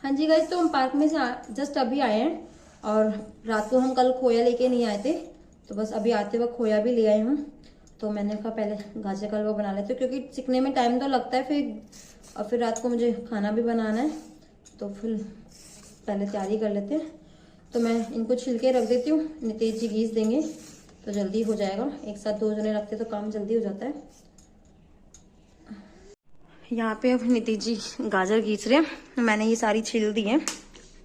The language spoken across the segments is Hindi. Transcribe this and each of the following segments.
हाँ जी गाइस, तो हम पार्क में से जस्ट अभी आए हैं। और रात को हम कल खोया लेके नहीं आए थे, तो बस अभी आते वक्त खोया भी ले आए हूँ। तो मैंने कहा पहले गाजर का हलवा बना लेते, क्योंकि सीखने में टाइम तो लगता है फिर रात को मुझे खाना भी बनाना है, तो फिर पहले तैयारी कर लेते हैं। तो मैं इनको छिलके रख देती हूँ, नितेश जी घीस देंगे तो जल्दी हो जाएगा। एक साथ 2 जने रखते तो काम जल्दी हो जाता है। यहाँ पे अब नितिन जी गाजर घीस रहे हैं, मैंने ये सारी छील दी है।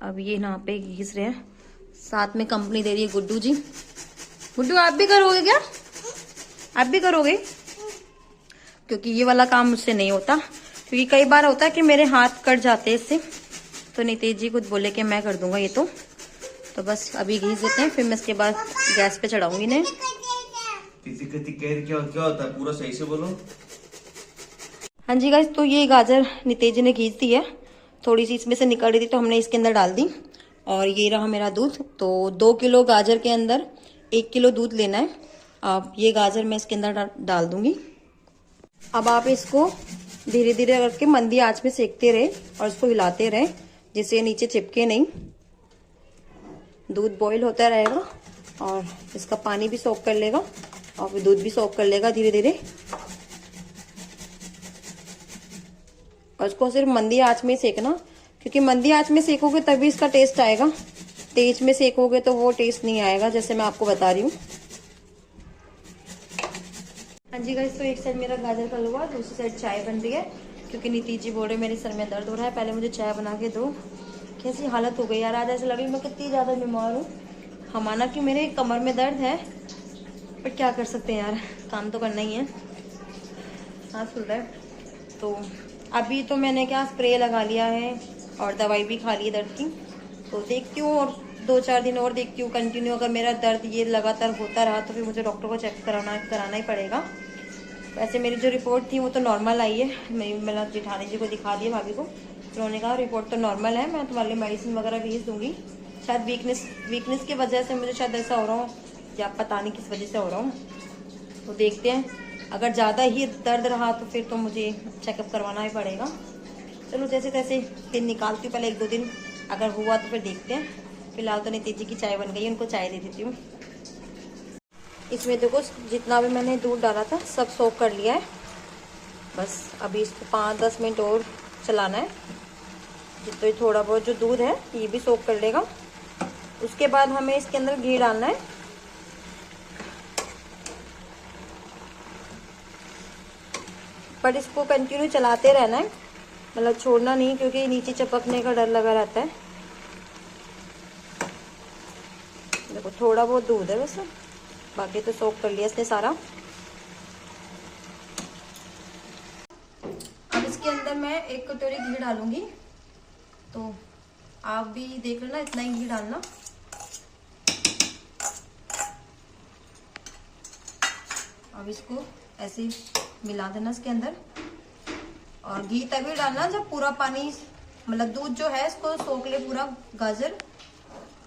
अब ये यहाँ पे घीस रहे हैं, साथ में कंपनी दे रही है गुड्डू जी। गुड्डू आप भी करोगे क्या? आप भी करोगे? क्योंकि ये वाला काम मुझसे नहीं होता, क्योंकि कई बार होता है कि मेरे हाथ कट जाते हैं इससे। तो नितेश जी खुद बोले कि मैं कर दूंगा ये। तो बस अभी घीस देते हैं, फिर मैं इसके बाद गैस पे चढ़ाऊंगी इन्हें। क्या होता है, पूरा सही से बोलो। हाँ जी गाइस, तो ये गाजर नितेश जी ने घीस दी है, थोड़ी सी इसमें से निकल रही थी तो हमने इसके अंदर डाल दी। और ये रहा मेरा दूध। तो 2 किलो गाजर के अंदर 1 किलो दूध लेना है। अब ये गाजर मैं इसके अंदर डाल दूंगी। अब आप इसको धीरे धीरे करके मंदी आंच में सेकते रहे और इसको हिलाते रहे, जिससे नीचे चिपके नहीं। दूध बॉईल होता रहेगा और इसका पानी भी सोख कर लेगा और दूध भी सोख कर लेगा धीरे धीरे। और इसको सिर्फ मंदी आंच में सेकना, क्योंकि मंदी आंच में सेकोगे तभी इसका टेस्ट आएगा। तेज में सेकोगे तो वो टेस्ट नहीं आएगा, जैसे मैं आपको बता रही हूँ। हाँ जी गाइस, तो एक साइड मेरा गाजर का हलवा, दूसरी साइड चाय बन रही है, क्योंकि नीतीश जी बोल रहे मेरे सर में दर्द हो रहा है, पहले मुझे चाय बना के दो। कैसी हालत हो गई यार, आज ऐसा लग रही मैं कितनी ज्यादा बीमार हूँ। हाँ, माना कि मेरे कमर में दर्द है, पर क्या कर सकते हैं यार, काम तो करना ही है। सांस फूल रहा है। तो अभी तो मैंने क्या स्प्रे लगा लिया है और दवाई भी खा ली है दर्द की। तो देखती हूँ और 2-4 दिन और देखती हूँ कंटिन्यू। अगर मेरा दर्द ये लगातार होता रहा तो फिर मुझे डॉक्टर को चेक कराना ही पड़ेगा। वैसे मेरी जो रिपोर्ट थी वो तो नॉर्मल आई है। मैंने जेठानी जी को दिखा दिया, भाभी को, तो उन्होंने कहा रिपोर्ट तो नॉर्मल है, मैं तुम्हारे लिए मेडिसिन वगैरह भेज दूंगी। शायद वीकनेस की वजह से मुझे शायद ऐसा हो रहा हूँ, या पता नहीं किस वजह से हो रहा हूँ। तो देखते हैं, अगर ज़्यादा ही दर्द रहा तो फिर तो मुझे चेकअप करवाना ही पड़ेगा। चलो जैसे तैसे दिन निकालती हूँ, पहले 1-2 दिन अगर हुआ तो फिर देखते हैं। फिलहाल तो नितिन जी की चाय बन गई है, उनको चाय दे देती हूँ। इसमें देखो जितना भी मैंने दूध डाला था सब सोख कर लिया है। बस अभी इसको 5-10 मिनट और चलाना है, जितना थोड़ा बहुत जो दूध है ये भी सोख कर लेगा। उसके बाद हमें इसके अंदर घी डालना है। पर इसको कंटिन्यू चलाते रहना है, मतलब छोड़ना नहीं, क्योंकि नीचे चपकने का डर लगा रहता है। देखो थोड़ा बहुत दूध है वैसे, बाकी तो सोख कर लिया इसने सारा। अब इसके अंदर मैं 1 कटोरी घी डालूंगी, तो आप भी देख लेना, इतना ही घी डालना। अब इसको ऐसे ही मिला देना इसके अंदर। और घी तभी डालना जब पूरा पानी, मतलब दूध जो है इसको सोख ले पूरा गाजर।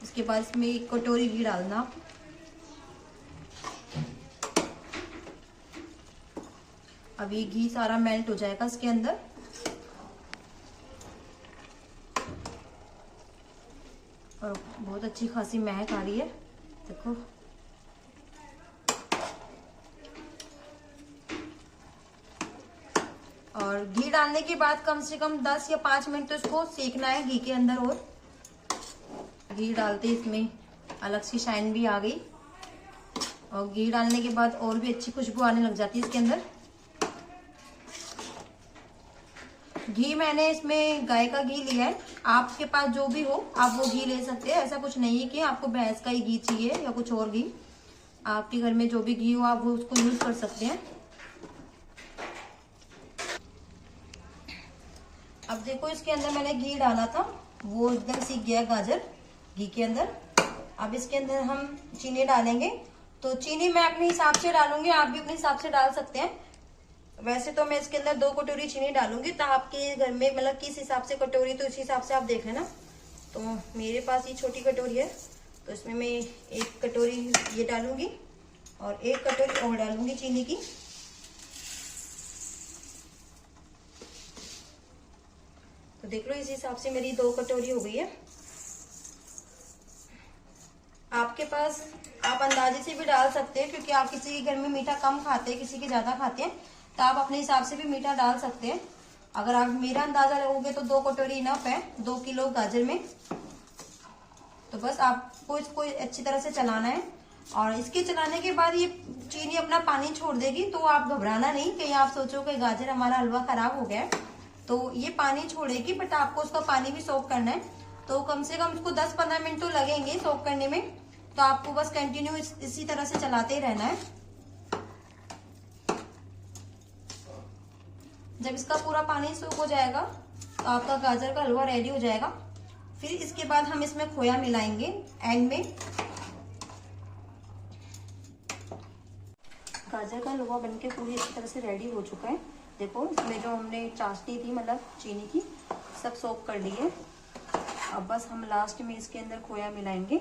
इसके बाद इसमें 1 कटोरी घी डालना। अब ये घी सारा मेल्ट हो जाएगा इसके अंदर। और बहुत अच्छी खासी महक आ रही है, देखो। और घी डालने के बाद कम से कम 10 या 5 मिनट तो इसको सेकना है घी के अंदर। और घी डालते इसमें अलग सी शाइन भी आ गई, और घी डालने के बाद और भी अच्छी खुशबू आने लग जाती है इसके अंदर। घी मैंने इसमें गाय का घी लिया है, आपके पास जो भी हो आप वो घी ले सकते हैं। ऐसा कुछ नहीं है कि आपको भैंस का ही घी चाहिए या कुछ और घी, आपके घर में जो भी घी हो आप वो उसको यूज कर सकते हैं। अब देखो इसके अंदर मैंने घी डाला था, वो एकदम सीख गया गाजर घी के अंदर। अब इसके अंदर हम चीनी डालेंगे, तो चीनी मैं अपने हिसाब से डालूंगी, आप भी अपने हिसाब से डाल सकते हैं। वैसे तो मैं इसके अंदर 2 कटोरी चीनी डालूंगी, तो आपके घर में मतलब किस हिसाब से कटोरी, तो इस हिसाब से आप देख लेना। तो मेरे पास ये छोटी कटोरी है, तो इसमें मैं 1 कटोरी ये डालूंगी और 1 कटोरी और डालूंगी चीनी की। तो देख लो, इस हिसाब से मेरी 2 कटोरी हो गई है। आपके पास आप अंदाजे से भी डाल सकते हैं, क्योंकि आप किसी के घर में मीठा कम खाते हैं, किसी के ज्यादा खाते हैं, तो आप अपने हिसाब से भी मीठा डाल सकते हैं। अगर आप मेरा अंदाजा लगोगे तो 2 कटोरी इनफ है 2 किलो गाजर में। तो बस आपको इसको अच्छी तरह से चलाना है, और इसके चलाने के बाद ये चीनी अपना पानी छोड़ देगी, तो आप घबराना नहीं। कहीं आप सोचो कि गाजर हमारा हलवा खराब हो गया है, तो ये पानी छोड़ेगी, बट आपको उसका पानी भी सोक करना है। तो कम से कम इसको 10-15 मिनट तो लगेंगे सोक करने में। तो आपको बस कंटिन्यू इसी तरह से चलाते ही रहना है। जब इसका पूरा पानी सूख हो जाएगा तो आपका गाजर का हलवा रेडी हो जाएगा। फिर इसके बाद हम इसमें खोया मिलाएंगे एंड में। गाजर का हलवा बनके पूरी अच्छी तरह से रेडी हो चुका है। देखो, इसमें जो हमने चाशनी थी, मतलब चीनी की, सब सोक कर ली है। अब बस हम लास्ट में इसके अंदर खोया मिलाएंगे।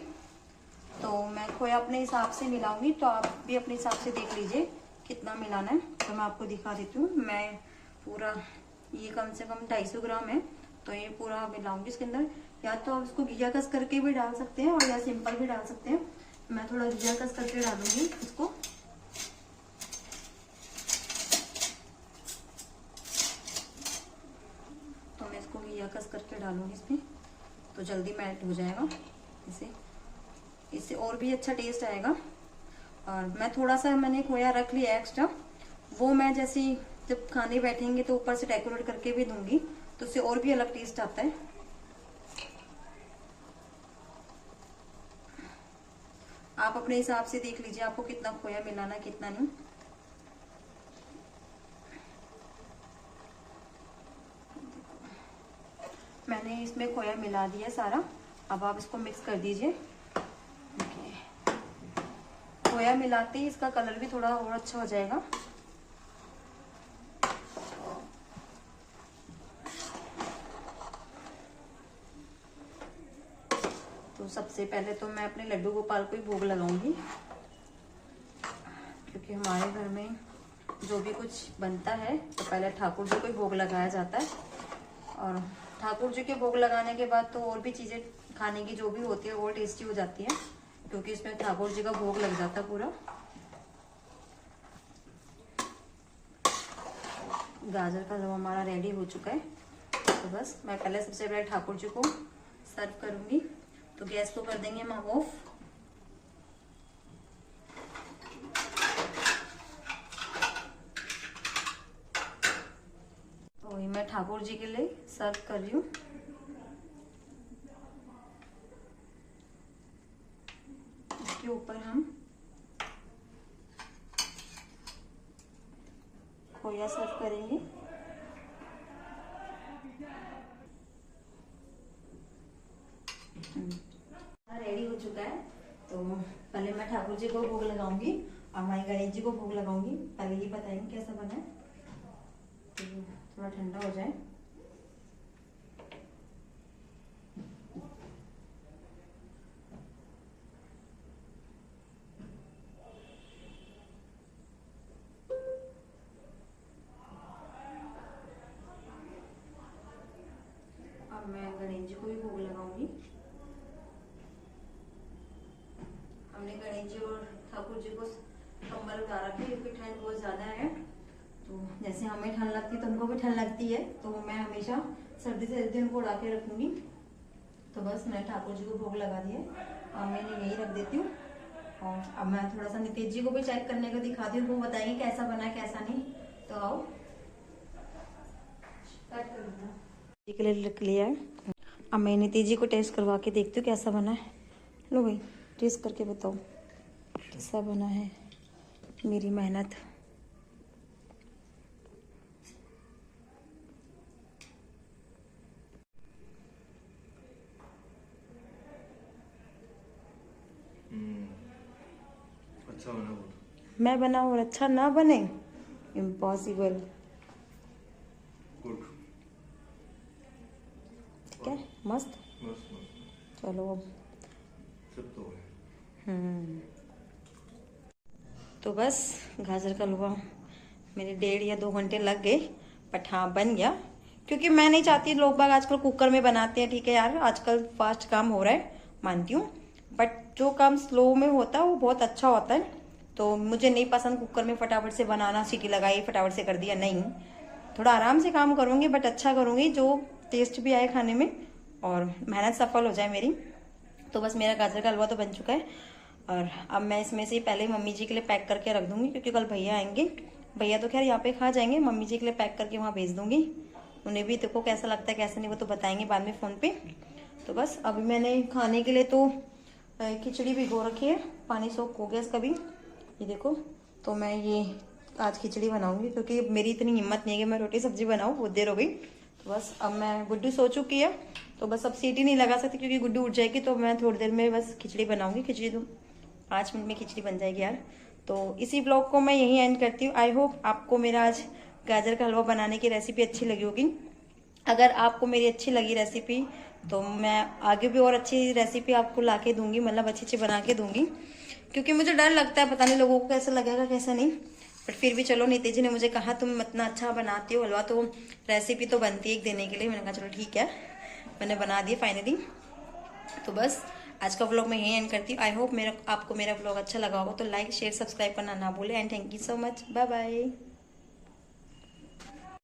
तो मैं खोया अपने हिसाब से मिलाऊंगी, तो आप भी अपने हिसाब से देख लीजिए कितना मिलाना है। तो मैं आपको दिखा देती हूँ। मैं पूरा, ये कम से कम 250 ग्राम है, तो ये पूरा मिलाऊंगी इसके अंदर। या तो आप इसको घिया कस करके भी डाल सकते हैं, और या सिंपल भी डाल सकते हैं। मैं थोड़ा घिया कस करके डालूंगी इसको। तो मैं इसको घिया कस करके डालूंगी इसमें, तो जल्दी मेल्ट हो जाएगा। इससे और भी अच्छा टेस्ट आएगा। और मैं थोड़ा सा मैंने खोया रख लिया एक्स्ट्रा, वो मैं जैसे जब खाने बैठेंगे तो ऊपर से डेकोरेट करके भी दूंगी, तो उससे और भी अलग टेस्ट आता है। आप अपने हिसाब से देख लीजिए आपको कितना खोया मिलाना, कितना नहीं। मैंने इसमें खोया मिला दिया सारा। अब आप इसको मिक्स कर दीजिए। खोया मिलाते ही इसका कलर भी थोड़ा और अच्छा हो जाएगा। तो सबसे पहले तो मैं अपने लड्डू गोपाल को ही भोग लगाऊंगी, क्योंकि हमारे घर में जो भी कुछ बनता है तो पहले ठाकुर जी को ही भोग लगाया जाता है। और ठाकुर जी के भोग लगाने के बाद तो और भी चीजें खाने की जो भी होती है वो टेस्टी हो जाती है, क्योंकि इसमें ठाकुर जी का भोग लग जाता है पूरा। गाजर का हलवा हमारा रेडी हो चुका है। तो बस मैं पहले सबसे पहले ठाकुर जी को सर्व करूंगी। तो गैस को कर देंगे हम ऑफ। तो ये मैं ठाकुर जी के लिए सर्व कर रही हूँ। इसके ऊपर हम खोया सर्व करेंगे। रेडी हो चुका है। तो पहले मैं ठाकुर जी को भोग लगाऊंगी और माई गणेश जी को भोग लगाऊंगी। पहले ये बताएंगे कैसा बना है, तो थोड़ा ठंडा हो जाए। अब मैं गणेश जी को भी भोग लगाऊंगी। हमने गणेश जी और ठाकुर जी को कंबल उड़ा रखे, क्योंकि ठंड बहुत ज्यादा है। तो जैसे हमें ठंड लगती है तो उनको भी ठंड लगती है, तो मैं हमेशा सर्दी से सर्दी उनको उड़ा के रखूंगी। तो बस मैं ठाकुर जी को भोग लगा दिया, अब मैंने यही रख देती हूँ। और अब मैं थोड़ा सा नीतीश जी को भी चेक करने को दिखाती हूँ, वो बताएंगे कैसा बना है कैसा नहीं। तो आओ जी के लिए रख लिया है। अब मैं नीतीश जी को टेस्ट करवा के देखती हूँ कैसा बना है। लो भाई, टेस्ट करके बताओ कैसा बना है मेरी मेहनत। अच्छा बना वो। मैं बनाऊँ और अच्छा ना बने, इम्पॉसिबल। गुड। ठीक है, मस्त। मस्त मस्त। चलो अब सब तो है। तो बस गाजर का हलवा मेरे 1.5 या 2 घंटे लग गए, बट हाँ बन गया, क्योंकि मैं नहीं चाहती, लोग बाग आजकल कुकर में बनाते हैं, ठीक है यार आजकल फास्ट काम हो रहा है, मानती हूँ, बट जो काम स्लो में होता है वो बहुत अच्छा होता है। तो मुझे नहीं पसंद कुकर में फटाफट से बनाना, सीटी लगाई फटाफट से कर दिया, नहीं, थोड़ा आराम से काम करूँगी, बट अच्छा करूँगी जो टेस्ट भी आए खाने में और मेहनत सफल हो जाए मेरी। तो बस मेरा गाजर का हलवा तो बन चुका है और अब मैं इसमें से पहले मम्मी जी के लिए पैक करके रख दूंगी, क्योंकि कल भैया आएंगे। भैया तो खैर यहाँ पे खा जाएंगे, मम्मी जी के लिए पैक करके वहाँ भेज दूंगी। उन्हें भी देखो कैसा लगता है कैसा नहीं, वो तो बताएंगे बाद में फ़ोन पे। तो बस अभी मैंने खाने के लिए तो खिचड़ी भिगो रखी है, पानी सोख हो गया इसका भी, ये देखो। तो मैं ये आज खिचड़ी बनाऊंगी, क्योंकि मेरी इतनी हिम्मत नहीं है कि मैं रोटी सब्जी बनाऊँ, बहुत देर हो गई। तो बस अब मैं, गुड्डू सो चुकी है तो बस अब सीटी नहीं लगा सकती क्योंकि गुड्डू उठ जाएगी, तो मैं थोड़ी देर में बस खिचड़ी बनाऊंगी। खिचड़ी तो 5 मिनट में खिचड़ी बन जाएगी यार। तो इसी ब्लॉग को मैं यहीं एंड करती हूँ। आई होप आपको मेरा आज गाजर का हलवा बनाने की रेसिपी अच्छी लगी होगी। अगर आपको मेरी अच्छी लगी रेसिपी तो मैं आगे भी और अच्छी रेसिपी आपको ला के दूंगी, मतलब अच्छी अच्छी बना के दूंगी, क्योंकि मुझे डर लगता है, पता नहीं लोगों को कैसा लगेगा कैसा नहीं, बट फिर भी चलो। नीति जी ने मुझे कहा तुम इतना अच्छा बनाती हो हलवा, तो रेसिपी तो बनती है एक देने के लिए। मैंने कहा चलो ठीक है, मैंने बना दिया फाइनली। तो बस आज का व्लॉग मैं यहीं एंड करती हूँ। आई होप आपको मेरा व्लॉग अच्छा लगा होगा, तो लाइक शेयर सब्सक्राइब करना ना भूले and thank you so much, bye bye.